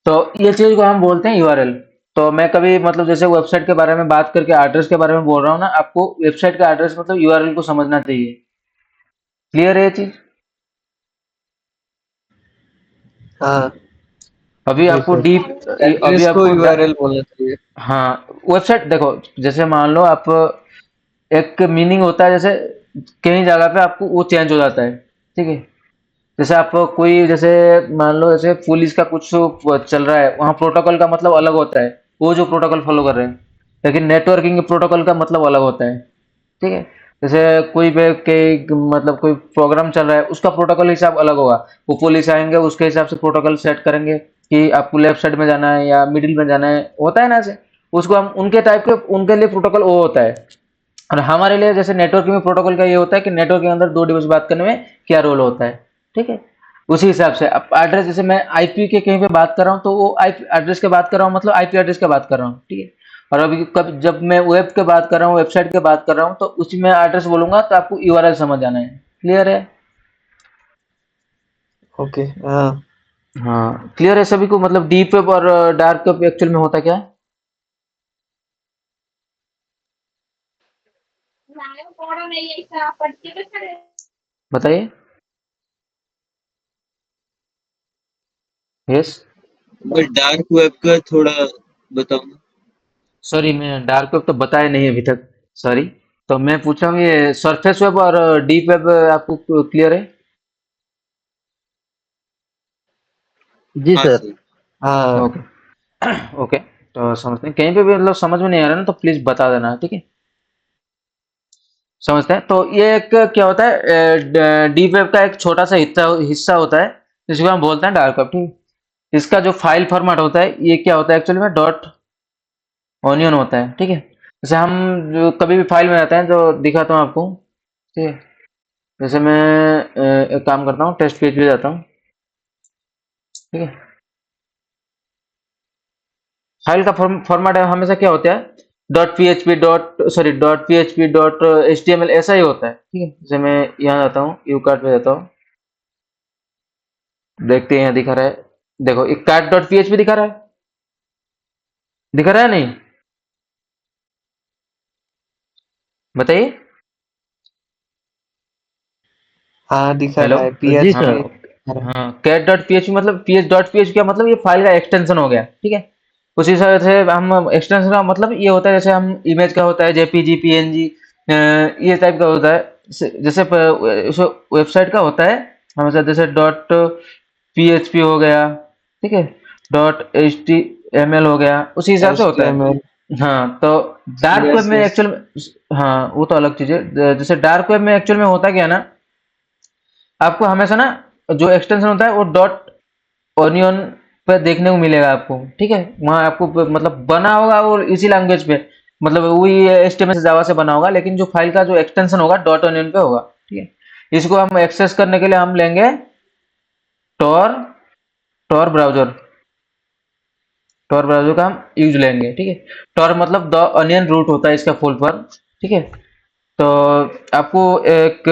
तो ये चीज को हम बोलते हैं यूआरएल। तो मैं कभी मतलब जैसे वेबसाइट के बारे में बात करके एड्रेस के बारे में बोल रहा हूँ ना, आपको वेबसाइट का एड्रेस मतलब यूआरएल को समझना चाहिए। क्लियर है ये चीज? हाँ, अभी जी आपको सर। डीप, अभी एड्रेस को आपको यूआरएल बोलना चाहिए। हाँ, वेबसाइट देखो, जैसे मान लो आप, एक मीनिंग होता है, जैसे कहीं जगह पे आपको वो चेंज हो जाता है, ठीक है। जैसे आप कोई, जैसे मान लो जैसे पुलिस का कुछ चल रहा है, वहाँ प्रोटोकॉल का मतलब अलग होता है, वो जो प्रोटोकॉल फॉलो कर रहे हैं, लेकिन नेटवर्किंग प्रोटोकॉल का मतलब अलग होता है, ठीक है। जैसे कोई के मतलब कोई प्रोग्राम चल रहा है, उसका प्रोटोकॉल हिसाब अलग होगा। वो पुलिस आएंगे, उसके हिसाब से प्रोटोकॉल सेट करेंगे कि आपको लेफ्ट साइड में जाना है या मिडिल में जाना है, होता है ना ऐसे। उसको हम उनके टाइप के, उनके लिए प्रोटोकॉल वो होता है। और हमारे लिए जैसे नेटवर्किंग में प्रोटोकॉल का ये होता है कि नेटवर्क के अंदर दो डिवाइस बात करने में क्या रोल होता है, ठीक है। उसी हिसाब से अब एड्रेस, जैसे मैं आईपी के कहीं पे बात कर रहा हूँ तो वो आईपी एड्रेस के बात कर रहा हूँ, मतलब आईपी एड्रेस के बात कर रहा हूँ, ठीक है। और अभी कब जब मैं वेब के बात कर रहा हूँ, वेबसाइट के बात कर रहा हूँ, तो उसी में एड्रेस बोलूंगा तो आपको यूआरएल समझ आना है। क्लियर है? ओके, हाँ। हाँ, क्लियर है सभी को। मतलब डीप वेब और डार्क वेब एक्चुअल में होता क्या है, बताइए। यस। बट डार्क वेब का थोड़ा बताओ ना। सॉरी, मैं डार्क वेब तो बताया नहीं अभी तक, सॉरी। तो मैं पूछा हूँ ये सरफेस वेब और डीप वेब आपको क्लियर है? जी हाँ सर। सर। हाँ, ओके। ओके, तो समझते हैं, कहीं पे भी मतलब समझ में नहीं आ रहा ना तो प्लीज बता देना, ठीक है। समझते हैं। तो ये एक क्या होता है, डीप वेब का एक छोटा सा हिस्सा हिस्सा होता है, जिसको हम बोलते हैं डार्क वेब, ठीक है। इसका जो फाइल फॉर्मेट होता है, ये क्या होता है एक्चुअली में, डॉट ऑनियन होता है, ठीक है। जैसे हम जो कभी भी फाइल में जाते हैं, जो दिखाता हूँ आपको, ठीक है, जैसे मैं एक काम करता हूँ, टेस्ट पेज पे जाता हूँ, ठीक है। फाइल का फॉर्मेट हमेशा क्या होता है, dot P H P dot P H P dot H T M L ऐसा ही होता है, ठीक है। जैसे मैं यहाँ जाता हूँ, यू कार्ट पे जाता हूँ, देखते हैं यहाँ दिखा रहा है, देखो एक cart dot P H P दिखा रहा है, दिखा रहा है नहीं, बताइए। हाँ दिखा हेलो। रहा है जी हाँ, PHP। सर। हाँ, cat dot P H P मतलब P H dot P H का मतलब ये फाइल का एक्सटेंशन हो गया, ठीक है। उसी हिसाब से हम एक्सटेंशन का मतलब ये होता है, जैसे हम इमेज का होता है जेपीजी पीएनजी, ये टाइप का होता है। जैसे वेबसाइट का होता है हमेशा, जैसे डॉट पीएचपी हो गया, ठीक है, dot H T M L हो गया, उसी हिसाब से होता है। HTML हाँ, तो डार्क वेब में CSS। एक्चुअल में, हाँ वो तो अलग चीज है। जैसे डार्क वेब में एक्चुअल में होता क्या है ना, आपको हमेशा ना जो एक्सटेंशन होता है वो डॉट ओनियन पे देखने को मिलेगा आपको, ठीक है। वहाँ आपको मतलब बना होगा वो इसी लैंग्वेज पे, मतलब वही एचटीएमएल से जावा से बना होगा, लेकिन जो फाइल का जो एक्सटेंशन होगा डॉट ओनियन पे होगा, ठीक है। इसको हम एक्सेस करने के लिए हम लेंगे Tor Tor browser, Tor browser का हम यूज लेंगे, ठीक है। टॉर मतलब द अनियन रूट होता है इसका फुल फॉर्म, ठीक है। तो आपको एक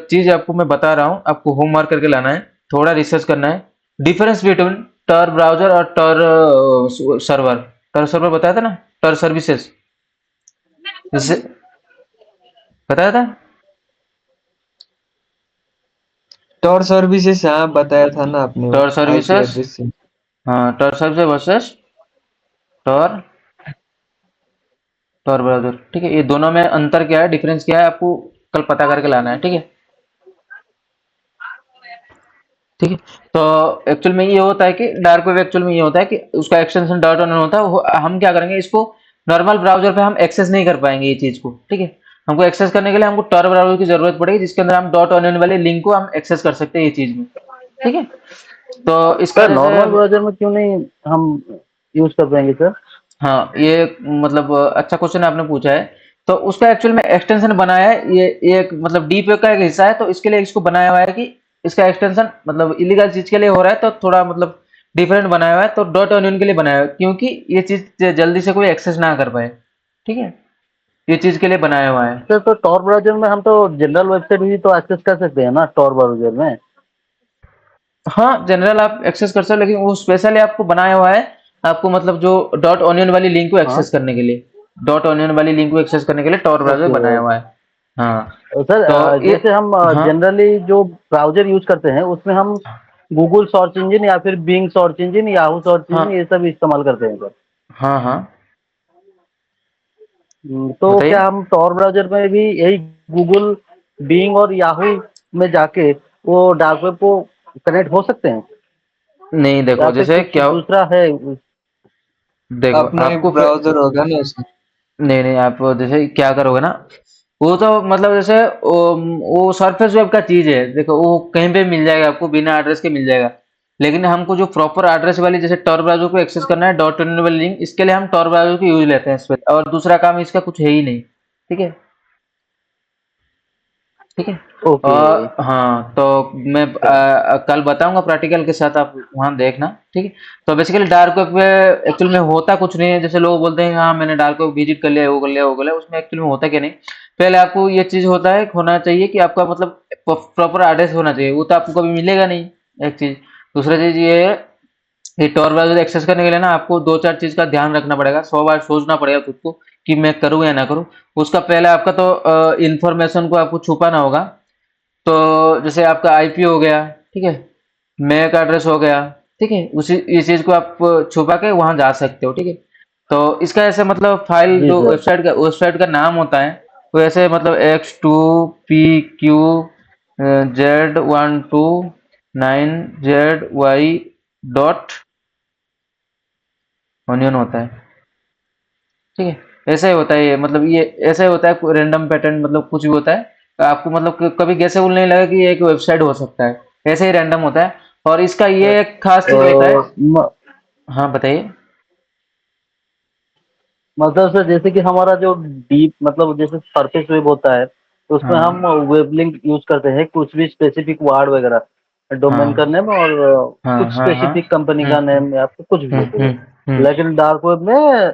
चीज आपको मैं बता रहा हूँ, आपको होमवर्क करके लाना है, थोड़ा रिसर्च करना है, डिफरेंस बिटवीन टर ब्राउजर और टर सर्वर। टर सर्वर बताया था ना, टर सर्विसेज जैसे बताया था। टॉर सर्विसेज, हाँ बताया था ना आपने, टर आईपी सर्विसेज, एड्रेस से। हाँ टर सर्विसेज वर्सेस टर टर ब्राउजर, ठीक है। ये दोनों में अंतर क्या है, डिफरेंस क्या है, आपको कल पता करके लाना है, ठीक है। ठीक है। तो एक्चुअल में ये होता है कि डार्क वेब एक्चुअल में ये होता है कि उसका एक्सटेंशन डॉट ऑन होता है, हम क्या करेंगे, इसको नॉर्मल ब्राउजर पे हम एक्सेस नहीं कर पाएंगे ये चीज को, ठीक है। हमको एक्सेस करने के लिए हमको टर ब्राउजर की जरूरत पड़ेगी, जिसके अंदर हम डॉट ऑन वाले लिंक को हम एक्सेस कर सकते हैं ये चीज में, ठीक है। तो इसका सर जैसे, नॉर्मल ब्राउज़र में क्यों नहीं हम यूज़ कर पाएँगे सर? हाँ ये मतलब अच्छा क्वेश्चन आपने पूछा है। तो उसका एक्चुअल में एक्सटेंशन बनाया है, ये एक मतलब डीप वेब का एक हिस्सा है, तो इसके लिए इसको बनाया हुआ है कि इसका एक्सटेंशन मतलब इलीगल चीज के लिए हो रहा है, तो थोड़ा मतलब डिफरेंट बनाया हुआ है, तो डॉट ऑनियन के लिए बनाया हुआ है, क्योंकि ये चीज जल्दी से कोई एक्सेस ना कर पाए, ठीक है। ये चीज के लिए बनाया हुआ है। सर तो tor ब्राउज़र में हम तो जनरल वेबसाइट भी तो एक्सेस कर सकते हैं ना tor ब्राउज़र में? हाँ जनरल आप एक्सेस कर सकते हो, लेकिन वो स्पेशली आपको बनाया हुआ है, आपको मतलब जो डॉट ऑनियन वाली लिंक को हाँ। एक्सेस करने के लिए, डॉट ऑनियन वाली लिंक को एक्सेस करने के लिए टॉर ब्राउज़र ओके। बनाया हुआ है। हाँ सर तो ये, जैसे हम हाँ जनरली जो ब्राउज़र यूज़ करते हैं उसमें हम गूगल सर्च इंजन या फिर Bing search engine, Yahoo search हाँ इंजन ये सब इस्तेमाल करते हैं सर। हाँ हाँ तो बताइए। क्या हम tor ब्राउज़र में भी यही गूगल, बिंग और याहू में जाके वो डार्क वेब को कनेक्ट हो सकते हैं? नहीं या देखो फिर जैसे कुछ क्या, दूसरा है? देखो अपना ही आपको ब्राउजर होगा ना उसमें। नहीं नहीं, आप जैसे क्या करोगे ना, वो तो मतलब जैसे वो सरफेस वेब का चीज है, देखो वो कहीं पे मिल जाएगा आपको, बिना एड्रेस के मिल जाएगा। लेकिन हमको जो प्रॉपर एड्रेस वाली जैसे tor ब्राउज़र को एक्सेस करना है, डॉट ऑनियन वाली लिंक, इसके लिए हम tor ब्राउज़र को यूज लेते हैं इस पे, और दूसरा काम इसका कुछ है ही नहीं, ठीक है। ठीक है। ओके। और हाँ तो मैं कल बताऊंगा प्रैक्टिकल के साथ, आप वहाँ देखना, ठीक है। तो बेसिकली डार्क वेब पे एक्चुअल में होता कुछ नहीं है, जैसे लोग बोलते हैं हाँ मैंने डार्क वेब विजिट कर लिया, वो कर लिया वो कर लिया, उसमें एक्चुअल में होता क्या नहीं। पहले आपको ये चीज होता है, होना चाहिए कि आपका मतलब प्रॉपर एड्रेस होना चाहिए, वो तो आपको कभी मिलेगा नहीं, एक चीज। दूसरा चीज ये है, ये टॉर ब्राउज़र एक्सेस करने के लिए ना आपको दो चार चीज का ध्यान रखना पड़ेगा, 100 बार सोचना पड़ेगा खुद को कि मैं करूँ या ना करूँ। उसका पहले आपका तो इंफॉर्मेशन को आपको छुपाना होगा, तो जैसे आपका आईपी हो गया, ठीक है, मैक एड्रेस हो गया, ठीक है, उसी इस चीज को आप छुपा के वहां जा सकते हो, ठीक है। तो इसका ऐसे मतलब फाइल जी जो सर। वेबसाइट का नाम होता है, वो ऐसे मतलब x2pq z12 9zy dot onion होता है, ठीक है। ऐसा ही होता है ये, मतलब ये ऐसा ही होता है, रैंडम पैटर्न मतलब कुछ भी होता है, तो आपको मतलब कभी गैसेबल नहीं लगा कि ये एक वेबसाइट हो सकता है, ऐसे ही रैंडम होता है। और इसका ये एक खास चीज होता है, म हाँ बताइए। मतलब सर जैसे कि हमारा जो डीप मतलब जैसे सरफेस वेब होता है, तो उसमें हाँ हम वेब लिंक यूज करते हैं कुछ भी स्पेसिफिक वर्ड वगैरह डोमेन का हाँ नेम और हाँ कुछ हाँ हाँ स्पेसिफिक कंपनी का नेम या फिर कुछ भी होते हैं। हम्म। लेकिन डार्क वेब में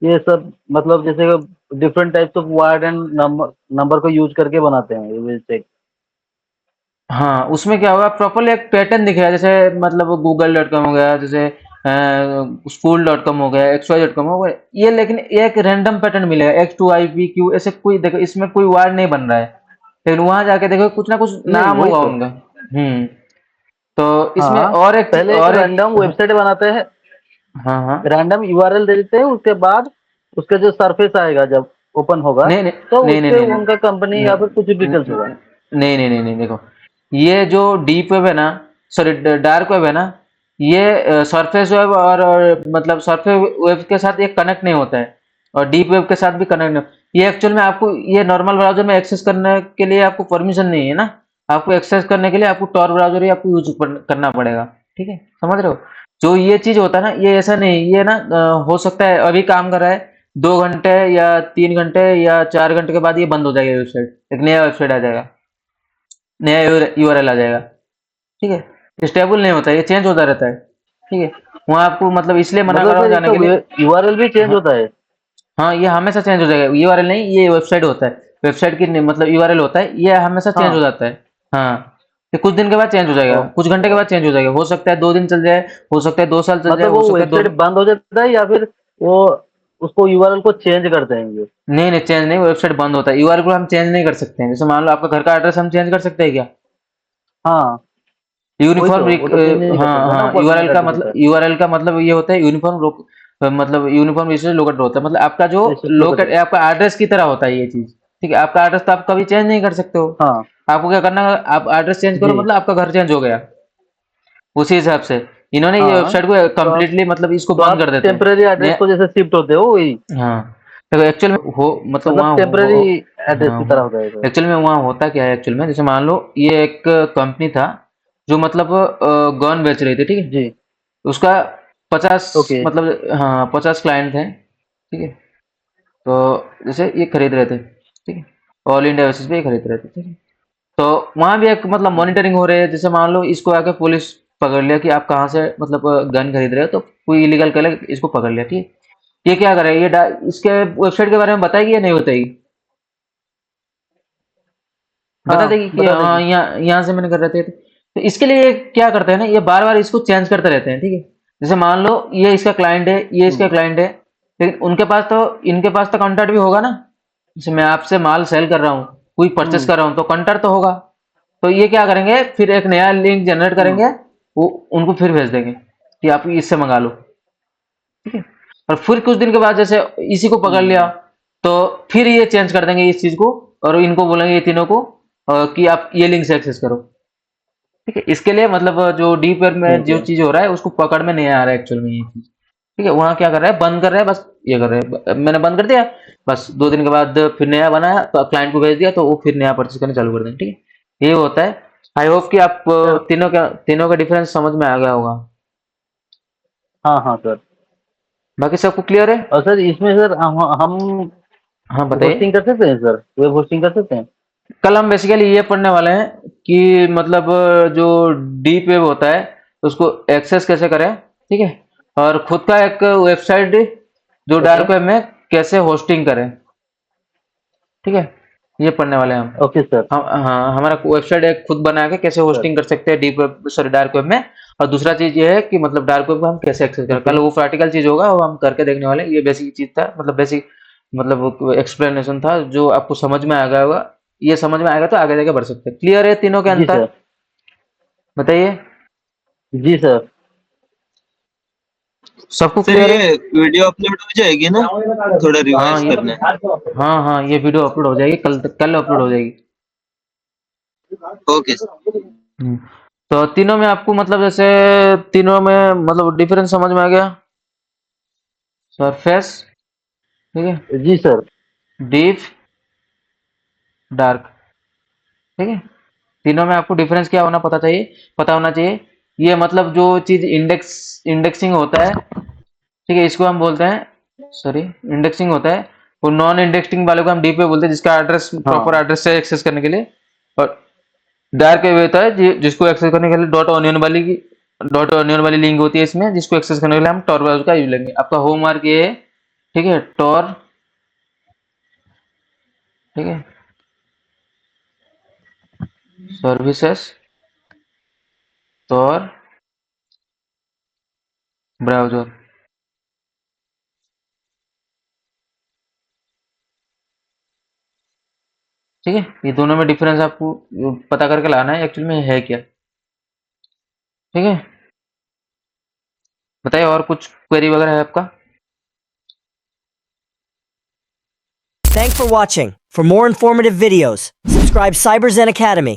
ये सब मतलब जैसे different types of word and number number को यूज करके बनाते हैं ये वेबसाइट। हाँ, उसमें क्या होगा प्रॉपरली एक पैटर्न दिखेगा, जैसे मतलब google.com हो गया, जैसे school.com हो गया, xy.com हो गया, ये लेकिन एक रैंडम पैटर्न मिलेगा H2IPQ, ऐसे कोई देखो इसमें कोई वर्ड नहीं बन रहा है, लेकिन वहां जाके देखो कुछ ना कुछ नहीं नाम वही होगा तो। उनका। हम्म। तो इसमें हाँ, और एक पहले एक और एक रैंडम वेबसाइट बनाते हैं, हाँ हाँ रैंडम यूआरएल दे देते हैं, उसके बाद उसका जो सरफेस आएगा जब ओपन होगा नहीं नहीं तो नहीं उस नहीं पे नहीं नहीं उनका कंपनी या फिर कुछ डिटेल्स होगा। नहीं नहीं नहीं नहीं देखो, ये जो डीप वेब है ना, सॉरी डार्क वेब है ना, ये सरफेस वेब और मतलब सरफेस वेब के साथ ये कनेक्ट नहीं होता है, और डीप वेब के साथ भी कनेक्ट नहीं। ये एक्चुअल में आपको ये नॉर्मल ब्राउजर में एक्सेस करने के लिए आपको परमिशन नहीं है ना, आपको एक्सेस करने के लिए आपको टॉर ब्राउजर ही आपको यूज करना पड़ेगा। ठीक है, समझ रहे हो? जो ये चीज होता है ना, ये ऐसा नहीं, ये ना हो सकता है अभी काम कर रहा है, 2 घंटे या 3 घंटे या 4 घंटे के बाद ये बंद हो जाएगा वेबसाइट, एक नया वेबसाइट आ जाएगा, नया यूआरएल आ जाएगा। ठीक है, स्टेबल नहीं होता है, ये चेंज होता रहता है। ठीक है, वहाँ आपको मतलब इसलिए मना कर मतलब रहा हूँ सर जाने इसका के लिए। यूआरएल भी चेंज हाँ होता है? हाँ, ये हमेशा चेंज हो जाएगा, यूआरएल नहीं, ये वेबसाइट होता है, वेबसाइट की मतलब यूआरएल होता है, ये हमेशा चेंज हो हाँ। जाता है। हाँ, ये कुछ दिन के बाद चेंज हो जाएगा, ओ, कुछ घंटे के बाद चेंज हो जाएगा, हो सकता है 2 दिन चल जाए, हो सकता है 2 साल चल जाए, मतलब हो वो सकता है दो। वेबसाइट बंद हो जाता है या फिर वो उसको यूआरएल को चेंज करते हैं ये? नहीं नहीं, चेंज नहीं, वेबसाइट बंद होता है, यूआरएल को हम चेंज नहीं कर सकते हैं, जैसे मान लो आपका घर का एड्रेस हम चेंज कर सकते हैं क्या? हाँ वही यूनिफॉर्म तो, वो तो चेंज नहीं कर हाँ सकते ना, हाँ, परमानेंट एड्रेस होता है। यूआरएल का मतलब ये होता है यूनिफॉर्म मतलब यूनिफॉर्म रिसर्च लोकेटर होता है, मतलब आपका जो रेसिस लोकेट लोकेटर। आपका एड्रेस की तरह होता है ये चीज। ठीक है, आपका एड्रेस तो आप कभी चेंज नहीं कर सकते हो, हाँ आपको क्या करना है, आप एड्रेस चेंज करो जी। मतलब आपका घर चेंज हो गया। उसी हिसाब से इन्होंने ये हाँ वेबसाइट को तो आप कम्प्लीटली मतलब इसको तो बंद आप कर देते हैं। टेम्परेरी एड्रेस को जैसे शिफ्ट होते हो वही, हाँ, देखो एक्चुअल में हो मतलब मतलब वहाँ टेम्परेरी एड्रेस हाँ की तरह होता है सर। एक्चुअल में वहाँ होता क्या है, एक्चुअल में जैसे मान लो ये एक कंपनी था जो मतलब गन बेच रही थी, ठीक है, जी। उसका 50 ओके। मतलब हाँ 50 क्लाइंट थे। ठीक है, तो जैसे ये खरीद रहे थे, ठीक है, ऑल इंडिया बेसिस पे ये खरीद रहे थे, ठीक है, तो वहाँ भी एक मतलब मॉनिटरिंग हो रही है, जैसे मान लो इसको आके पुलिस पकड़ लिया कि आप कहाँ से मतलब गन खरीद रहे हो, तो कोई इलीगल कर इसको पकड़ लिया, ठीक है, ये क्या करे, ये इसके वेबसाइट के बारे में बताएगी या नहीं बताएगी? बता हाँ देगी कि बता हाँ देगी। यहाँ यहाँ से मैंने कर रहे थे, तो इसके लिए ये क्या करते हैं ना, ये बार बार इसको चेंज करते रहते हैं। ठीक है, जैसे मान लो ये इसका क्लाइंट है, ये इसका हम्म। क्लाइंट है, लेकिन उनके पास तो इनके पास तो कॉन्टैक्ट भी होगा ना, जैसे मैं आपसे माल सेल कर रहा हूँ, कोई परचेस हम्म। कर रहा हूँ तो कॉन्टैक्ट तो होगा, तो ये क्या करेंगे फिर एक नया लिंक जनरेट हम्म। करेंगे, वो उनको फिर भेज देंगे कि आप इससे मंगा लो। ठीक है, और फिर कुछ दिन के बाद जैसे इसी को पकड़ लिया, हम्म। तो फिर ये चेंज कर देंगे इस चीज को, और इनको बोलेंगे ये तीनों को कि आप ये लिंक से एक्सेस करो। ठीक है, इसके लिए मतलब जो डीप वेब में ठीक जो है। चीज हो रहा है उसको पकड़ में नहीं आ रहा है एक्चुअल में ये चीज। ठीक है, वहाँ क्या कर रहा है, बंद कर रहा है, बस ये कर रहे हैं, मैंने बंद कर दिया, बस 2 दिन के बाद फिर नया बनाया तो क्लाइंट को भेज दिया, तो वो फिर नया परचेज करना चालू कर देंगे। ठीक है, ये होता है। आई होप कि आप सर तीनों का डिफरेंस समझ में आ गया होगा। हाँ हाँ सर। बाकी सबको क्लियर है? और सर इसमें सर हम हाँ होस्टिंग बताइए। कर सकते हैं सर, वेब होस्टिंग कर सकते हैं? कल हम बेसिकली ये पढ़ने वाले हैं कि मतलब जो डीप वेब होता है उसको एक्सेस कैसे करें, ठीक है, और खुद का एक वेबसाइट जो ओके। डार्क वेब में कैसे होस्टिंग करें। ठीक है, ये पढ़ने वाले हैं ओके सर। हम हाँ, हमारा वेबसाइट एक खुद बना के कैसे सर होस्टिंग कर सकते हैं deep web sorry dark web में, और दूसरा चीज ये है कि मतलब डार्क वेब को हम कैसे एक्सेस करें। ओके। कल वो प्रैक्टिकल चीज होगा, वो हम करके देखने वाले हैं। ये बेसिक चीज था, मतलब बेसिक मतलब एक्सप्लेनेशन था जो आपको समझ में आ गया होगा, ये समझ में आएगा तो आगे जाके बढ़ सकते हैं। क्लियर है तीनों के जी अंतर? सर। बताइए, जी सर। सबको सर क्लियर है? ये वीडियो अपलोड हो जाएगी ना, थोड़ा हाँ रिवाइज ये करना है। हाँ हाँ, ये वीडियो अपलोड हो जाएगी, कल अपलोड हो जाएगी। Okay sir. हम्म, तो तीनों में आपको मतलब जैसे तीनों में मतलब डिफरेंस समझ में आ गया? सरफेस, ठीक है, जी सर। डीप, डार्क, ठीक है, तीनों में आपको डिफरेंस क्या होना पता होना चाहिए। ये मतलब जो चीज इंडेक्सिंग होता है, ठीक है, इसको हम बोलते हैं, सॉरी इंडेक्सिंग होता है वो नॉन इंडेक्सिंग वाले को हम डीप वेब बोलते हैं, जिसका एड्रेस प्रॉपर एड्रेस से एक्सेस करने के लिए। और डार्क वेब होता है जिसको एक्सेस करने के लिए डॉट ऑनियन वाली लिंक होती है इसमें, जिसको एक्सेस करने के लिए हम tor ब्राउज़र का यूज लेंगे। आपका होमवर्क ये है, ठीक है, tor, ठीक है, सर्विसेज tor ब्राउज़र, ठीक है। ये दोनों में डिफरेंस आपको पता करके लाना है एक्चुअल में है क्या, ठीक है। बताइए और कुछ क्वेरी वगैरह है आपका? Thanks for watching. For more informative videos, subscribe CyberZen Academy.